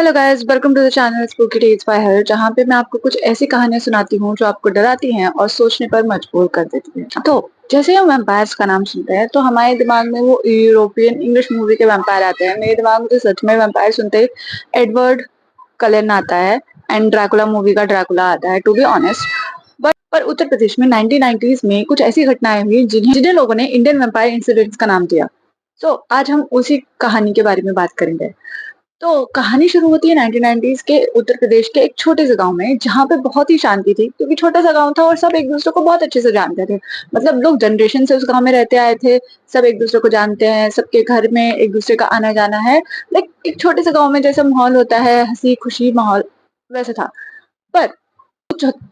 Hello guys, welcome to the channel spooky tales by her, जहाँ पे मैं आपको कुछ ऐसी कहानियां सुनाती हूँ जो आपको डराती हैं और सोचने पर मजबूर कर देती हैं। तो जैसे हम वैम्पायर्स का नाम सुनते हैं तो हमारे दिमाग में वो यूरोपियन इंग्लिश मूवी के वैम्पायर आते हैं। मेरे दिमाग में तो सच में वैम्पायर सुनते ही एडवर्ड कलेन आता है एंड ड्रैकुला मूवी का ड्रैकुला आता है, टू बी ऑनेस्ट। बट पर उत्तर प्रदेश में 1990s में कुछ ऐसी घटनाएं हुई जिन्हें लोगों ने इंडियन वैम्पायर इंसिडेंट्स का नाम दिया। तो आज हम उसी कहानी के बारे में बात करेंगे। तो कहानी शुरू होती है 1990s के उत्तर प्रदेश के एक छोटे से गांव में, जहाँ पे बहुत ही शांति थी क्योंकि छोटा सा गांव था और सब एक दूसरे को बहुत अच्छे से जानते थे। मतलब लोग जनरेशन से उस गांव में रहते आए थे, सब एक दूसरे को जानते हैं, सबके घर में एक दूसरे का आना जाना है। लाइक एक छोटे से गांव में जैसा माहौल होता है, हंसी खुशी माहौल, वैसा था। पर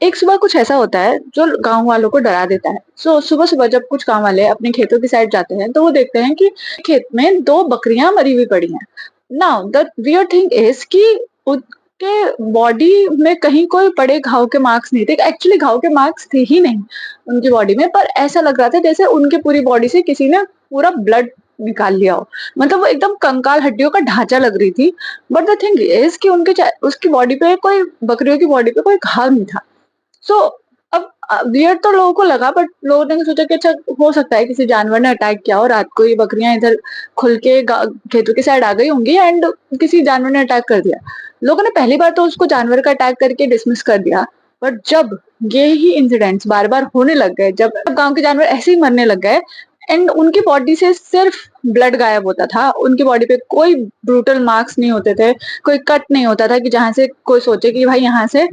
एक सुबह कुछ ऐसा होता है जो गांव वालों को डरा देता है। सुबह सुबह जब कुछ गांव वाले अपने खेतों की साइड जाते हैं तो वो देखते हैं कि खेत में दो बकरियां मरी हुई पड़ी हैं। Now the weird thing is कि उनके बॉडी में कहीं कोई बड़े घाव के मार्क्स नहीं थे। एक्चुअली घाव के मार्क्स थे ही नहीं उनकी बॉडी में, पर ऐसा लग रहा था जैसे उनके पूरी बॉडी से किसी ने पूरा ब्लड निकाल लिया हो। मतलब वो एकदम कंकाल हड्डियों का ढांचा लग रही थी। बट द थिंग इज कि उसकी बॉडी पे कोई, बकरियों की बॉडी पे कोई घाव नहीं था। सो अब वियर्ड तो लोगों को लगा, बट लोगों ने सोचा कि अच्छा हो सकता है किसी जानवर ने अटैक किया हो रात को, ये बकरियां इधर खुल के खेतों की साइड आ गई होंगी एंड किसी जानवर ने अटैक कर दिया। लोगों ने पहली बार तो उसको जानवर का अटैक करके डिसमिस कर दिया। बट जब ये ही इंसिडेंट्स बार बार होने लग गए, जब गांव के जानवर ऐसे ही मरने लग गए एंड उनकी बॉडी से सिर्फ ब्लड गायब होता था, उनकी बॉडी पे कोई ब्रूटल मार्क्स नहीं होते थे, कोई कट नहीं होता था कि जहां से कोई सोचे कि भाई यहाँ से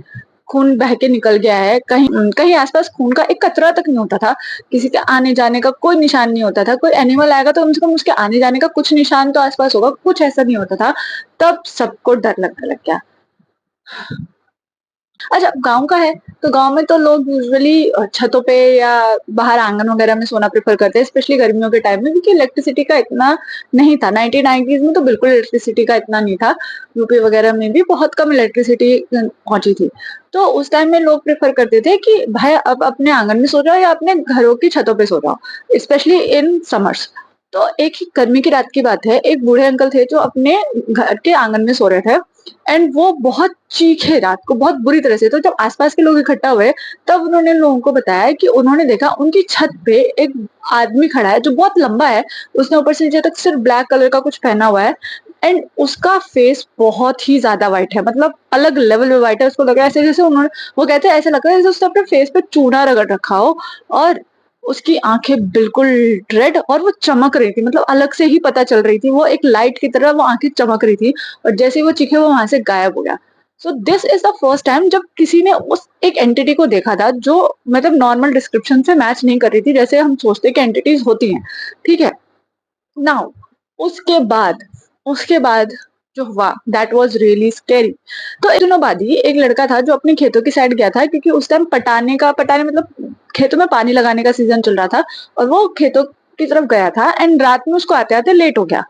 खून बह के निकल गया है, कहीं कहीं आसपास खून का एक कतरा तक नहीं होता था, किसी के आने जाने का कोई निशान नहीं होता था। कोई एनिमल आएगा तो कम से कम उसके आने जाने का कुछ निशान तो आसपास होगा, कुछ ऐसा नहीं होता था। तब सबको डर लगने लग गया। अच्छा, गाँव का है तो गाँव में तो लोग यूजुअली छतों पे या बाहर आंगन वगैरह में सोना प्रेफर करते हैं, स्पेशली गर्मियों के टाइम में, क्योंकि इलेक्ट्रिसिटी का इतना नहीं था। 1990s में तो बिल्कुल इलेक्ट्रिसिटी का इतना नहीं था। यूपी वगैरह में भी बहुत कम इलेक्ट्रिसिटी पहुंची थी। तो उस टाइम में लोग प्रेफर करते थे कि भाई अब अपने आंगन में सो जाओ या अपने घरों की छतों पे सो जाओ, स्पेशली इन समर्स। तो एक ही गर्मी की रात की बात है, एक बूढ़े अंकल थे जो अपने घर के आंगन में सो रहे थे एंड वो बहुत चीखे रात को बहुत बुरी तरह से। तो जब आसपास के लोग इकट्ठा हुए तब उन्होंने लोगों को बताया कि उन्होंने देखा उनकी छत पे एक आदमी खड़ा है जो बहुत लंबा है। उसने ऊपर से नीचे तक सिर्फ ब्लैक कलर का कुछ पहना हुआ है एंड उसका फेस बहुत ही ज्यादा व्हाइट है, मतलब अलग लेवल में व्हाइट है। उसको लग रहा है ऐसे जैसे उन्होंने, वो कहते हैं ऐसा लग रहा है जैसे उसने अपने फेस पे चूना रगड़ रखा हो। और उसकी आंखें बिल्कुल रेड और वो चमक रही थी, मतलब अलग से ही पता चल रही थी, वो एक लाइट की तरह वो आंखें चमक रही थी। और जैसे ही वो चीखे वो वहां से गायब हो गया। So this is the first time जब किसी ने उस एक एंटिटी को देखा था जो मतलब नॉर्मल डिस्क्रिप्शन से मैच नहीं कर रही थी, जैसे हम सोचते कि एंटिटीज होती हैं। ठीक है, नाउ उसके बाद उसके बाद जो हुआ दैट वाज रियली स्कैरी। तो एक दिनों बाद ही एक लड़का था जो अपने खेतों की साइड गया था, क्योंकि उस टाइम पटाने मतलब खेतों में पानी लगाने का सीजन चल रहा था। और वो खेतों की तरफ गया था एंड रात में उसको आते आते लेट हो गया।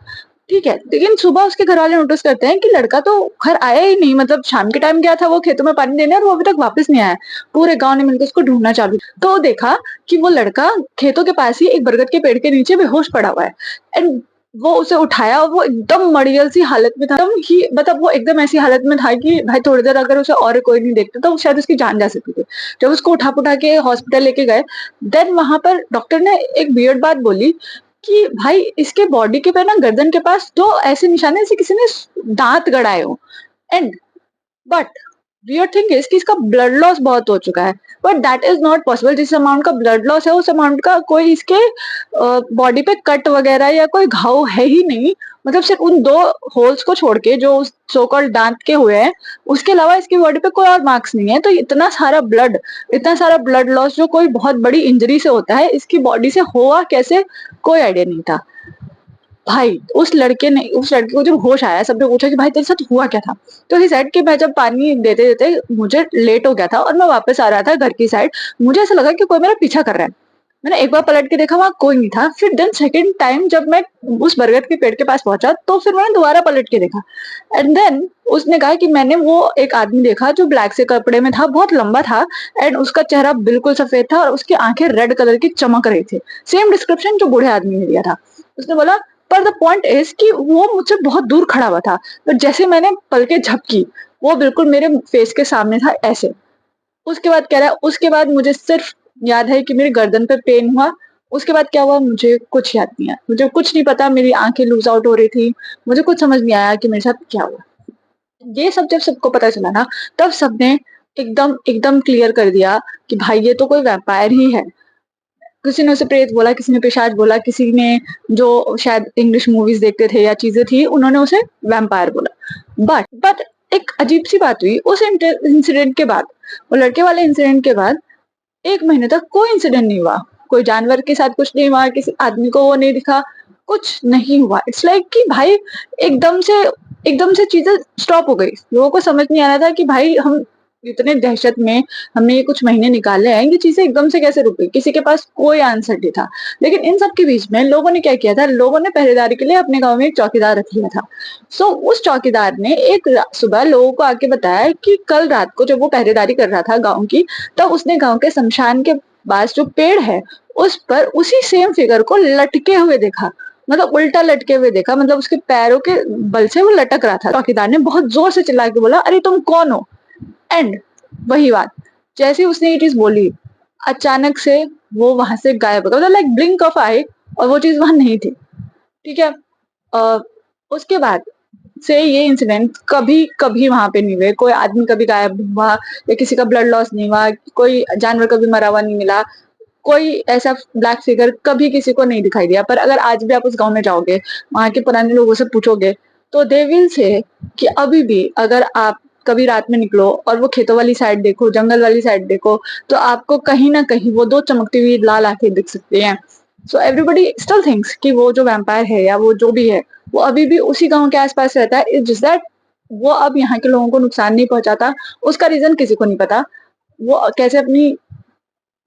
ठीक है, लेकिन सुबह उसके घर वाले नोटिस करते हैं कि लड़का तो घर आया ही नहीं, मतलब शाम के टाइम गया था वो खेतों में पानी देने और वो अभी तक वापस नहीं आया। पूरे गांव ने मिलकर उसको ढूंढना चालू। तो देखा कि वो लड़का खेतों के पास ही एक बरगद के पेड़ के नीचे बेहोश पड़ा हुआ है एंड वो उसे उठाया और वो एकदम मड़ियल सी हालत में था, एकदम ही मतलब वो एकदम ऐसी हालत में था कि भाई थोड़ी देर अगर उसे और कोई नहीं देखता तो शायद उसकी जान जा सकती थी। जब उसको उठा पुठा के हॉस्पिटल लेके गए, देन वहां पर डॉक्टर ने एक वियर्ड बात बोली कि भाई इसके बॉडी के पे ना गर्दन के पास दो ऐसे निशान है जैसे किसी ने दांत गड़ाए हो। And but weird thing is कि इसका ब्लड लॉस बहुत हो चुका है। But that is not possible. जिस अमाउंट का ब्लड लॉस है उस अमाउंट का कोई इसके बॉडी पे कट वगैरह या कोई घाव है ही नहीं। मतलब सिर्फ उन दो होल्स को छोड़ के जो उस सो कॉल्ड दांत के हुए हैं, उसके अलावा इसकी बॉडी पे कोई और मार्क्स नहीं है। तो इतना सारा ब्लड लॉस जो कोई बहुत बड़ी इंजरी से होता है, इसकी बॉडी से हुआ कैसे, कोई आइडिया नहीं था। भाई उस लड़के को जब होश आया, सबने पूछा कि भाई तेरे साथ हुआ क्या था। तो ही सेड कि मैं जब पानी देते देते मुझे लेट हो गया था और मैं वापस आ रहा था घर की साइड, मुझे ऐसा लगा कि कोई मेरा पीछा कर रहा है। मैंने एक बार पलट के देखा, वहां कोई नहीं था। फिर देन सेकंड टाइम जब मैं उस बरगद के पेड़ के पास पहुंचा तो फिर मैंने दोबारा पलट के देखा एंड देन उसने कहा कि मैंने वो एक आदमी देखा जो ब्लैक से कपड़े में था, बहुत लंबा था एंड उसका चेहरा बिल्कुल सफेद था और उसकी आंखें रेड कलर की चमक रही थी। सेम डिस्क्रिप्शन जो बूढ़े आदमी ने दिया था। उसने बोला पर द पॉइंट इज कि वो मुझसे बहुत दूर खड़ा हुआ था, तो जैसे मैंने पलकें झपकी, वो बिल्कुल मेरे फेस के सामने था ऐसे। उसके बाद कह रहा है, उसके बाद मुझे सिर्फ याद है कि मेरी गर्दन पे पेन हुआ। उसके बाद क्या हुआ मुझे कुछ याद नहीं है, मुझे कुछ नहीं पता, मेरी आंखें लूज आउट हो रही थी, मुझे कुछ समझ नहीं आया कि मेरे साथ क्या हुआ। ये सब जब सबको पता चला ना, तब सबने एकदम एकदम क्लियर कर दिया कि भाई ये तो कोई वैम्पायर ही है। किसी ने उसे प्रेत बोला, किसी ने पिशाच बोला, किसी ने जो शायद इंग्लिश मूवीज देखते थे या चीजें थी, उन्होंने उसे वैम्पायर बोला। बट एक अजीब सी बात हुई उस इंसिडेंट के बाद, वो लड़के वाले इंसिडेंट के बाद 1 महीने तक कोई इंसिडेंट नहीं हुआ। कोई जानवर के साथ कुछ नहीं हुआ, किसी आदमी को वो नहीं दिखा, कुछ नहीं हुआ। इट्स लाइक कि भाई एकदम से एकदम से चीज़ें स्टॉप हो गई। लोगों को समझ नहीं आ रहा था कि भाई हम इतने दहशत में हमने ये कुछ महीने निकाले हैं, ये चीज़ें एकदम से कैसे रुक गई? किसी के पास कोई आंसर नहीं था। लेकिन इन सब के बीच में लोगों ने क्या किया था, लोगों ने पहरेदारी के लिए अपने गाँव में एक चौकीदार रख लिया था। उस चौकीदार ने एक सुबह लोगों को आके बताया कि कल रात को जब वो पहरेदारी कर रहा था गाँव की, तब उसने गाँव के शमशान के पास जो पेड़ है, उस पर उसी सेम फिगर को लटके हुए देखा। मतलब उल्टा लटके हुए देखा, मतलब उसके पैरों के बल से वो लटक रहा था। चौकीदार ने बहुत जोर से चिल्ला के बोला, अरे तुम कौन हो? एंड वही बात, जैसे ही उसने ये चीज बोली, अचानक से वो वहां से गायब हो गया, मतलब लाइक ब्लिंक ऑफ आई, और वो चीज वहां नहीं थी। ठीक है। अ, उसके बाद से ये इंसिडेंट कभी कभी वहां पे नहीं हुए, कोई आदमी कभी गायब नहीं हुआ, या किसी का ब्लड लॉस नहीं हुआ, कोई जानवर कभी मरा हुआ नहीं मिला, कोई ऐसा ब्लैक फिगर कभी किसी को नहीं दिखाई दिया। पर अगर आज भी आप उस गांव में जाओगे, वहां के पुराने लोगों से पूछोगे, तो दे विल से कि अभी भी अगर आप कभी रात में निकलो और वो खेतों वाली साइड देखो, जंगल वाली साइड देखो, तो आपको कहीं ना कहीं वो दो चमकती हुई लाल आंखें दिख सकती हैं। सो एवरीबडी स्टिल थिंक्स कि वो जो वैम्पायर है या वो जो भी है, वो अभी भी उसी गांव के आसपास रहता है। इट्स जस्ट दैट वो अब यहाँ के लोगों को नुकसान नहीं पहुंचाता। उसका रीजन किसी को नहीं पता, वो कैसे अपनी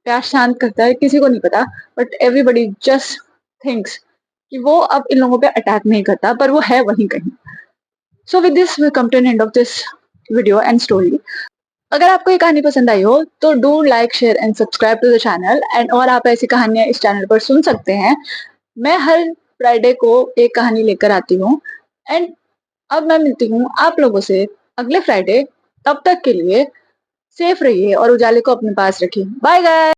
प्यास शांत करता है किसी को नहीं पता। बट एवरीबडी जस्ट थिंक्स कि वो अब इन लोगों पे अटैक नहीं करता, पर वो है वहीं कहीं। So with this we come to an end of this video and story. अगर आपको ये कहानी पसंद आई हो तो do like share and subscribe to the channel, and और आप ऐसी कहानियां इस चैनल पर सुन सकते हैं। मैं हर फ्राइडे को एक कहानी लेकर आती हूँ। एंड अब मैं मिलती हूँ आप लोगों से अगले फ्राइडे। तब तक के लिए सेफ रहिए और उजाले को अपने पास रखिए। Bye guys.